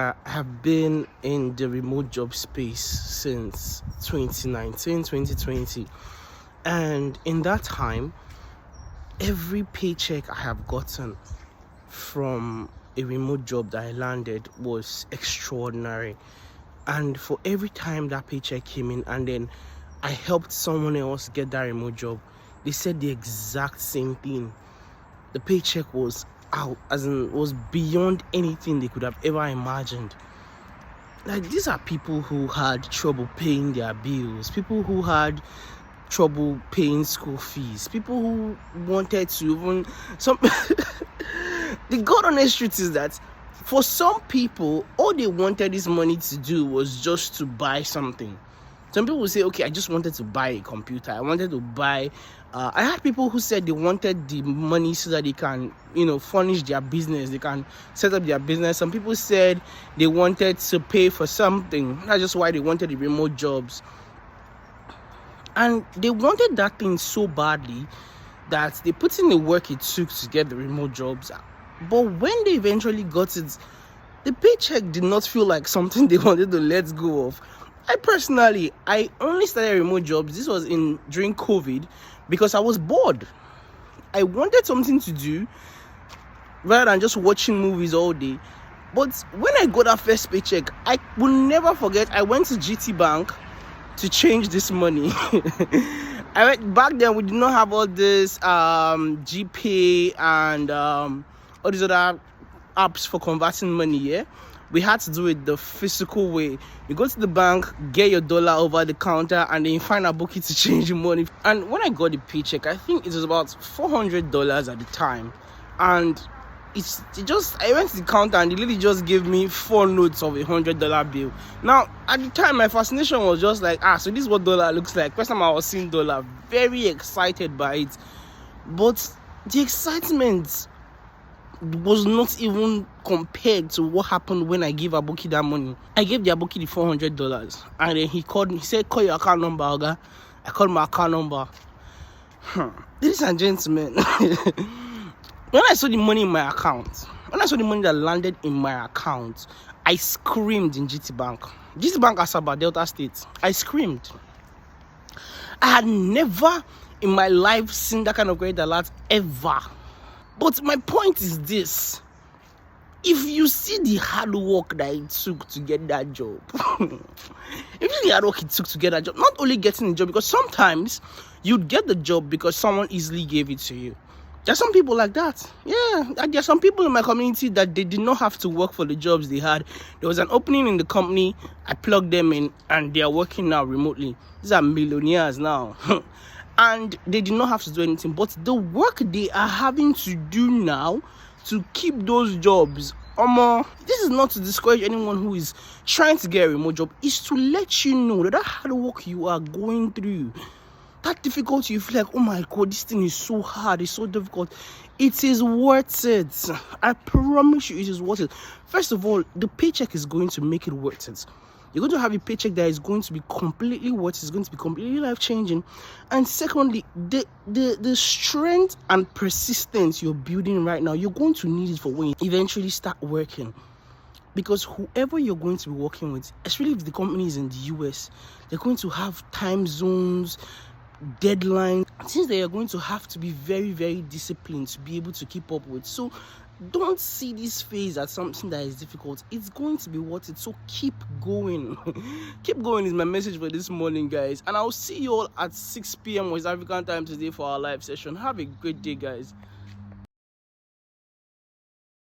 I have been in the remote job space since 2019, 2020. And in that time, every paycheck I have gotten from a remote job that I landed was extraordinary. And for every time that paycheck came in and then I helped someone else get that remote job, they said the exact same thing. The paycheck was out, as in was beyond anything they could have ever imagined. Like, these are people who had trouble paying their bills, people who had trouble paying school fees, people who wanted to even some the god honest truth is that for some people, all they wanted this money to do was just to buy something. Some people will say, okay, I just wanted to buy a computer. I wanted to buy. I had people who said they wanted the money so that they can, furnish their business. They can set up their business. Some people said they wanted to pay for something. That's just why they wanted the remote jobs. And they wanted that thing so badly that they put in the work it took to get the remote jobs. But when they eventually got it, the paycheck did not feel like something they wanted to let go of. I only started remote jobs. This was during COVID because I was bored. I wanted something to do rather than just watching movies all day. But when I got that first paycheck, I will never forget. I went to GT Bank to change this money. Back then we did not have all this GPay and all these other apps for converting money. Yeah. We had to do it the physical way. You go to the bank, get your dollar over the counter, and then you find a bookie to change your money. And when I got the paycheck, I think it was about $400 at the time. And I went to the counter and the lady just gave me 4 notes of $100 bill. Now, at the time, my fascination was just like, so this is what dollar looks like. First time I was seeing dollar, very excited by it. But the excitement was not even compared to what happened when I gave Aboki that money. I gave the Aboki the $400, and then he called me. He said, "Call your account number, Oga." I called my account number. Ladies and gentlemen, when I saw the money in my account, when I saw the money that landed in my account, I screamed in GT Bank. GT Bank Asaba, Delta State. I screamed. I had never in my life seen that kind of credit alert ever. But my point is this: if you see the hard work that it took to get that job, if you see the hard work it took to get that job, not only getting the job, because sometimes you'd get the job because someone easily gave it to you. There's some people like that. Yeah, there's some people in my community that they did not have to work for the jobs they had. There was an opening in the company, I plugged them in, and they are working now remotely. These are millionaires now. And they did not have to do anything. But the work they are having to do now to keep those jobs, this is not to discourage anyone who is trying to get a remote job. It's to let you know that hard work you are going through, that difficulty, you feel like, oh my God, this thing is so hard, it's so difficult. It is worth it. I promise you, it is worth it. First of all, the paycheck is going to make it worth it. You're going to have a paycheck that is going to be completely worth it. It's going to be completely life-changing. And secondly, the strength and persistence you're building right now, you're going to need it for when you eventually start working. Because whoever you're going to be working with, especially if the company is in the US, they're going to have time zones, deadlines, things that you're going to have to be very, very disciplined to be able to keep up with. So don't see this phase as something that is difficult. It's going to be worth it. So keep going. Keep going is my message for this morning, guys. And I'll see you all at 6 p.m. West African time today for our live session. Have a great day, guys.